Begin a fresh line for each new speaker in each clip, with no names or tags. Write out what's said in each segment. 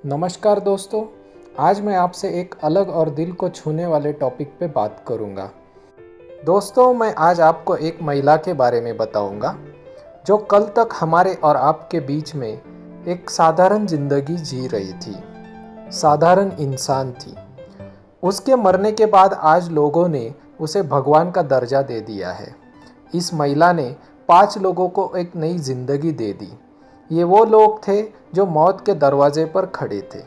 नमस्कार दोस्तों, आज मैं आपसे एक अलग और दिल को छूने वाले टॉपिक पे बात करूंगा। दोस्तों, मैं आज आपको एक महिला के बारे में बताऊंगा जो कल तक हमारे और आपके बीच में एक साधारण जिंदगी जी रही थी, साधारण इंसान थी। उसके मरने के बाद आज लोगों ने उसे भगवान का दर्जा दे दिया है। इस महिला ने 5 लोगों को एक नई जिंदगी दे दी। ये वो लोग थे जो मौत के दरवाजे पर खड़े थे,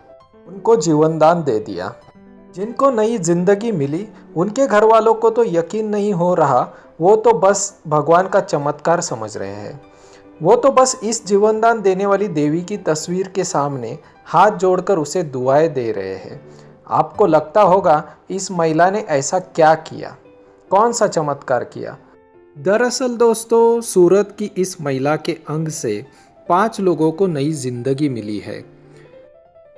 उनको जीवनदान दे दिया। जिनको नई जिंदगी मिली उनके घर वालों को तो यकीन नहीं हो रहा, वो तो बस भगवान का चमत्कार समझ रहे हैं। वो तो बस इस जीवनदान देने वाली देवी की तस्वीर के सामने हाथ जोड़कर उसे दुआएं दे रहे हैं। आपको लगता होगा इस महिला ने ऐसा क्या किया, कौन सा चमत्कार किया। दरअसल दोस्तों, सूरत की इस महिला के अंग से 5 लोगों को नई जिंदगी मिली है।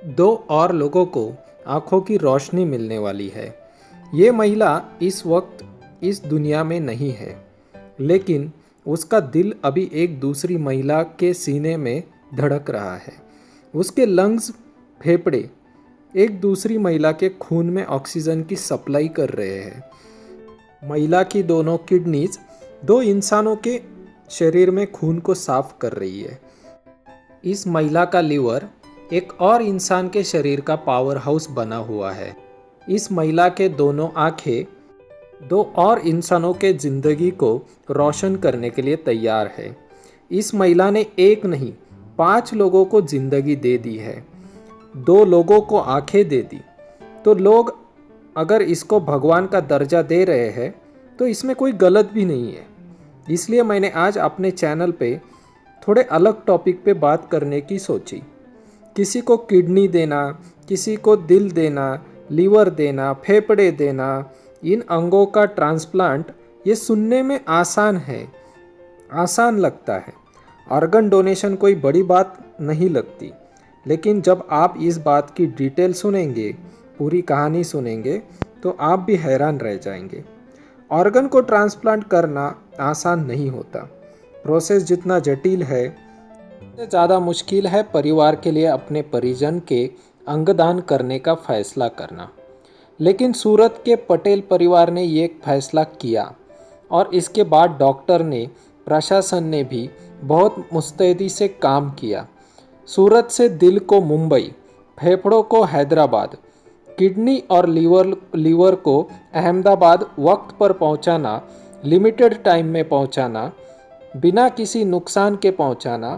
2 और लोगों को आंखों की रोशनी मिलने वाली है। ये महिला इस वक्त इस दुनिया में नहीं है, लेकिन उसका दिल अभी एक दूसरी महिला के सीने में धड़क रहा है। उसके लंग्स, फेफड़े एक दूसरी महिला के खून में ऑक्सीजन की सप्लाई कर रहे हैं। महिला की दोनों किडनीज 2 इंसानों के शरीर में खून को साफ कर रही है। इस महिला का लीवर एक और इंसान के शरीर का पावर हाउस बना हुआ है। इस महिला के दोनों आंखें 2 और इंसानों के जिंदगी को रोशन करने के लिए तैयार है। इस महिला ने एक नहीं 5 लोगों को जिंदगी दे दी है। 2 लोगों को आंखें दे दी। तो लोग अगर इसको भगवान का दर्जा दे रहे हैं तो इसमें कोई गलत भी नहीं है। इसलिए मैंने आज अपने चैनल पे थोड़े अलग टॉपिक पे बात करने की सोची। किसी को किडनी देना, किसी को दिल देना, लीवर देना, फेफड़े देना, इन अंगों का ट्रांसप्लांट, ये सुनने में आसान है, आसान लगता है। ऑर्गन डोनेशन कोई बड़ी बात नहीं लगती, लेकिन जब आप इस बात की डिटेल सुनेंगे, पूरी कहानी सुनेंगे, तो आप भी हैरान रह जाएंगे। ऑर्गन को ट्रांसप्लांट करना आसान नहीं होता। प्रोसेस जितना जटिल है, उससे ज़्यादा मुश्किल है परिवार के लिए अपने परिजन के अंगदान करने का फैसला करना। लेकिन सूरत के पटेल परिवार ने ये फैसला किया और इसके बाद डॉक्टर ने, प्रशासन ने भी बहुत मुस्तैदी से काम किया। सूरत से दिल को मुंबई, फेफड़ों को हैदराबाद, किडनी और लीवर को अहमदाबाद वक्त पर पहुंचाना, लिमिटेड टाइम में पहुंचाना, बिना किसी नुकसान के पहुंचाना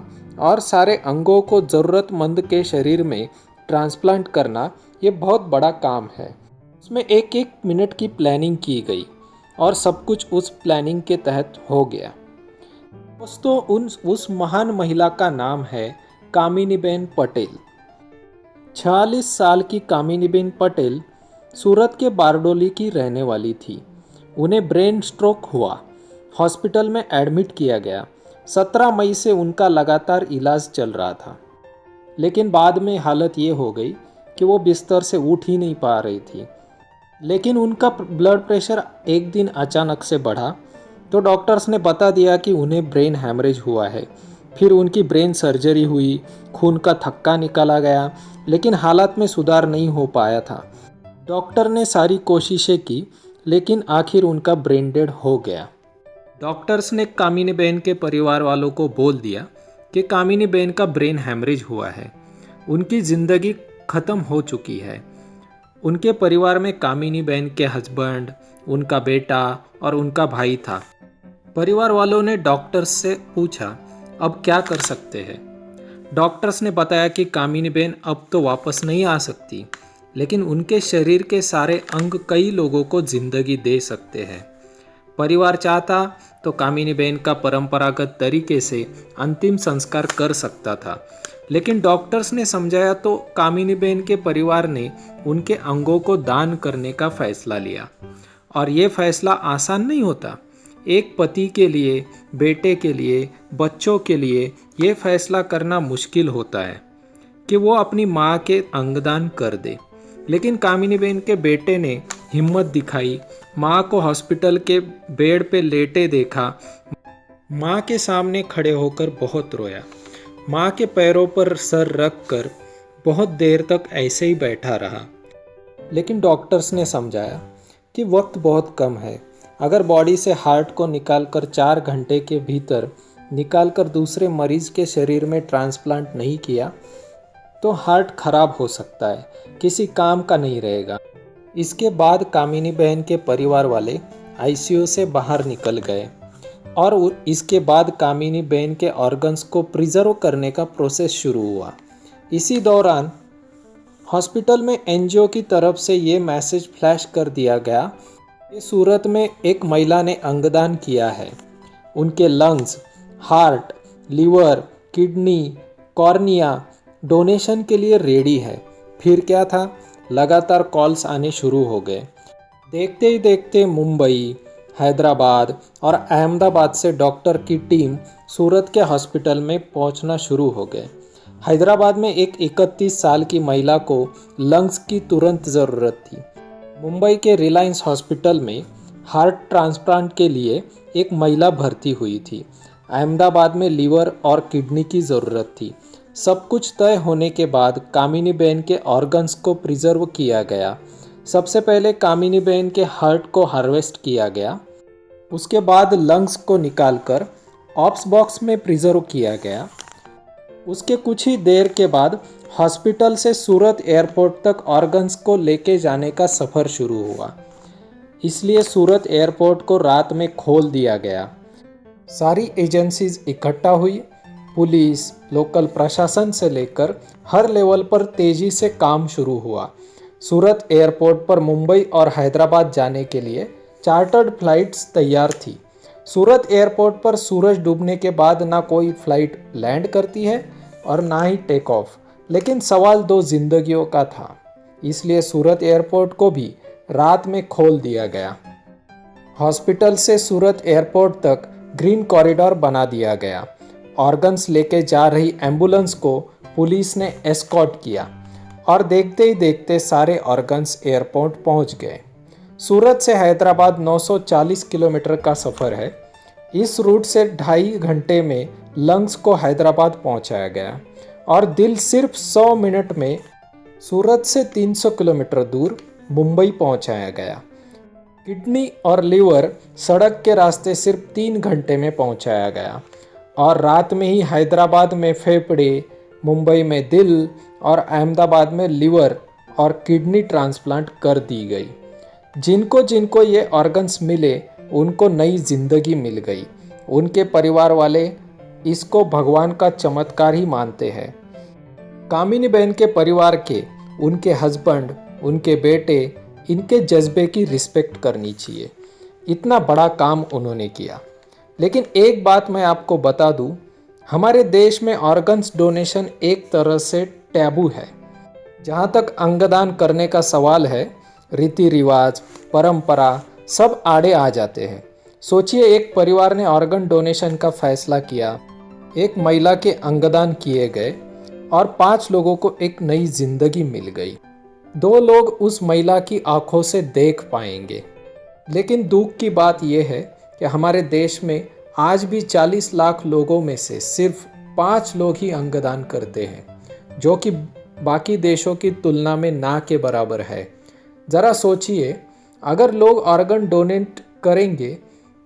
और सारे अंगों को ज़रूरतमंद के शरीर में ट्रांसप्लांट करना, ये बहुत बड़ा काम है। उसमें एक एक मिनट की प्लानिंग की गई और सब कुछ उस प्लानिंग के तहत हो गया। दोस्तों, उस महान महिला का नाम है कामिनीबेन पटेल। 46 साल की कामिनीबेन पटेल सूरत के बारडोली की रहने वाली थी। उन्हें ब्रेन स्ट्रोक हुआ, हॉस्पिटल में एडमिट किया गया। 17 मई से उनका लगातार इलाज चल रहा था, लेकिन बाद में हालत ये हो गई कि वो बिस्तर से उठ ही नहीं पा रही थी। लेकिन उनका ब्लड प्रेशर एक दिन अचानक से बढ़ा, तो डॉक्टर्स ने बता दिया कि उन्हें ब्रेन हैमरेज हुआ है। फिर उनकी ब्रेन सर्जरी हुई, खून का थक्का निकाला गया, लेकिन हालत में सुधार नहीं हो पाया था। डॉक्टर ने सारी कोशिशें की, लेकिन आखिर उनका ब्रेन डेड हो गया। डॉक्टर्स ने कामिनीबेन के परिवार वालों को बोल दिया कि कामिनीबेन का ब्रेन हैमरेज हुआ है, उनकी ज़िंदगी ख़त्म हो चुकी है। उनके परिवार में कामिनीबेन के हस्बैंड, उनका बेटा और उनका भाई था। परिवार वालों ने डॉक्टर्स से पूछा, अब क्या कर सकते हैं। डॉक्टर्स ने बताया कि कामिनीबेन अब तो वापस नहीं आ सकती, लेकिन उनके शरीर के सारे अंग कई लोगों को ज़िंदगी दे सकते हैं। परिवार चाहता तो कामिनीबेन का परंपरागत तरीके से अंतिम संस्कार कर सकता था, लेकिन डॉक्टर्स ने समझाया तो कामिनीबेन के परिवार ने उनके अंगों को दान करने का फैसला लिया। और ये फैसला आसान नहीं होता। एक पति के लिए, बेटे के लिए, बच्चों के लिए ये फैसला करना मुश्किल होता है कि वो अपनी माँ के अंगदान कर दे। लेकिन कामिनीबेन के बेटे ने हिम्मत दिखाई, माँ को हॉस्पिटल के बेड पे लेटे देखा, माँ के सामने खड़े होकर बहुत रोया। माँ के पैरों पर सर रख कर बहुत देर तक ऐसे ही बैठा रहा, लेकिन डॉक्टर्स ने समझाया कि वक्त बहुत कम है। अगर बॉडी से हार्ट को निकालकर 4 घंटे के भीतर निकालकर दूसरे मरीज के शरीर में ट्रांसप्लांट नहीं किया तो हार्ट खराब हो सकता है, किसी काम का नहीं रहेगा। इसके बाद कामिनी बहन के परिवार वाले आईसीयू से बाहर निकल गए और इसके बाद कामिनी बहन के ऑर्गन्स को प्रिजर्व करने का प्रोसेस शुरू हुआ। इसी दौरान हॉस्पिटल में एनजीओ की तरफ से ये मैसेज फ्लैश कर दिया गया कि सूरत में एक महिला ने अंगदान किया है। उनके lungs, heart, liver, kidney, cornea donation के लिए रेडी है। फिर क्या था, लगातार कॉल्स आने शुरू हो गए। देखते ही देखते मुंबई, हैदराबाद और अहमदाबाद से डॉक्टर की टीम सूरत के हॉस्पिटल में पहुंचना शुरू हो गए। हैदराबाद में एक 31 साल की महिला को लंग्स की तुरंत ज़रूरत थी। मुंबई के रिलायंस हॉस्पिटल में हार्ट ट्रांसप्लांट के लिए एक महिला भर्ती हुई थी। अहमदाबाद में लीवर और किडनी की ज़रूरत थी। सब कुछ तय होने के बाद कामिनी बहन के ऑर्गन्स को प्रिजर्व किया गया। सबसे पहले कामिनी बहन के हार्ट को हार्वेस्ट किया गया, उसके बाद लंग्स को निकालकर ऑप्स बॉक्स में प्रिजर्व किया गया। उसके कुछ ही देर के बाद हॉस्पिटल से सूरत एयरपोर्ट तक ऑर्गन्स को लेके जाने का सफ़र शुरू हुआ। इसलिए सूरत एयरपोर्ट को रात में खोल दिया गया। सारी एजेंसीज इकट्ठा हुई। पुलिस, लोकल प्रशासन से लेकर हर लेवल पर तेज़ी से काम शुरू हुआ। सूरत एयरपोर्ट पर मुंबई और हैदराबाद जाने के लिए चार्टर्ड फ्लाइट्स तैयार थी। सूरत एयरपोर्ट पर सूरज डूबने के बाद ना कोई फ़्लाइट लैंड करती है और ना ही टेक ऑफ, लेकिन सवाल 2 जिंदगियों का था। इसलिए सूरत एयरपोर्ट को भी रात में खोल दिया गया। हॉस्पिटल से सूरत एयरपोर्ट तक ग्रीन कॉरिडोर बना दिया गया। ऑर्गन्स लेके जा रही एम्बुलेंस को पुलिस ने एस्कॉर्ट किया और देखते ही देखते सारे ऑर्गन्स एयरपोर्ट पहुंच गए। सूरत से हैदराबाद 940 किलोमीटर का सफ़र है। इस रूट से 2.5 घंटे में लंग्स को हैदराबाद पहुंचाया गया और दिल सिर्फ 100 मिनट में सूरत से 300 किलोमीटर दूर मुंबई पहुंचाया गया। किडनी और लीवर सड़क के रास्ते सिर्फ 3 घंटे में पहुंचाया गया और रात में ही हैदराबाद में फेफड़े, मुंबई में दिल और अहमदाबाद में लीवर और किडनी ट्रांसप्लांट कर दी गई। जिनको जिनको ये ऑर्गन्स मिले उनको नई जिंदगी मिल गई। उनके परिवार वाले इसको भगवान का चमत्कार ही मानते हैं। कामिनी बहन के परिवार के, उनके हस्बैंड, उनके बेटे, इनके जज्बे की रिस्पेक्ट करनी चाहिए। इतना बड़ा काम उन्होंने किया। लेकिन एक बात मैं आपको बता दूं, हमारे देश में ऑर्गन्स डोनेशन एक तरह से टैबू है। जहाँ तक अंगदान करने का सवाल है, रीति रिवाज, परंपरा सब आड़े आ जाते हैं। सोचिए, एक परिवार ने ऑर्गन डोनेशन का फैसला किया, एक महिला के अंगदान किए गए और 5 लोगों को एक नई जिंदगी मिल गई। 2 लोग उस महिला की आंखों से देख पाएंगे। लेकिन दुख की बात यह है कि हमारे देश में आज भी 40 लाख लोगों में से सिर्फ 5 लोग ही अंगदान करते हैं, जो कि बाकी देशों की तुलना में ना के बराबर है। ज़रा सोचिए, अगर लोग ऑर्गन डोनेट करेंगे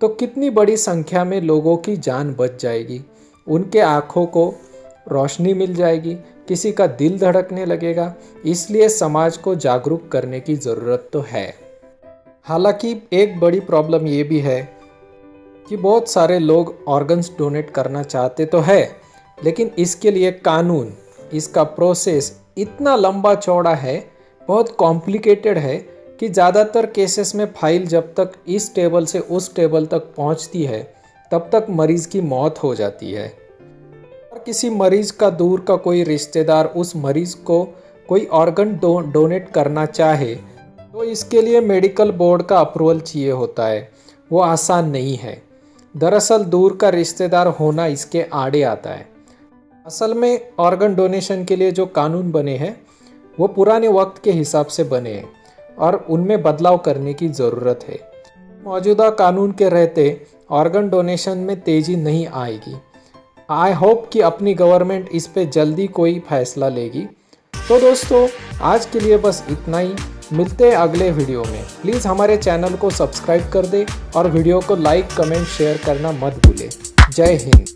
तो कितनी बड़ी संख्या में लोगों की जान बच जाएगी, उनके आँखों को रोशनी मिल जाएगी, किसी का दिल धड़कने लगेगा। इसलिए समाज को जागरूक करने की ज़रूरत तो है। हालांकि एक बड़ी प्रॉब्लम ये भी है कि बहुत सारे लोग ऑर्गन्स डोनेट करना चाहते तो है, लेकिन इसके लिए कानून, इसका प्रोसेस इतना लंबा चौड़ा है, बहुत कॉम्प्लिकेटेड है कि ज़्यादातर केसेस में फाइल जब तक इस टेबल से उस टेबल तक पहुंचती है तब तक मरीज़ की मौत हो जाती है। और किसी मरीज़ का दूर का कोई रिश्तेदार उस मरीज़ को कोई ऑर्गन डोनेट करना चाहे तो इसके लिए मेडिकल बोर्ड का अप्रूवल चाहिए होता है। वो आसान नहीं है। दरअसल दूर का रिश्तेदार होना इसके आड़े आता है। असल में ऑर्गन डोनेशन के लिए जो कानून बने हैं वो पुराने वक्त के हिसाब से बने हैं और उनमें बदलाव करने की ज़रूरत है। मौजूदा कानून के रहते ऑर्गन डोनेशन में तेज़ी नहीं आएगी। आई होप कि अपनी गवर्नमेंट इस पे जल्दी कोई फैसला लेगी तो दोस्तों आज के लिए बस इतना ही। मिलते हैं अगले वीडियो में। प्लीज़ हमारे चैनल को सब्सक्राइब कर दे और वीडियो को लाइक कमेंट शेयर करना मत भूले। जय हिंद।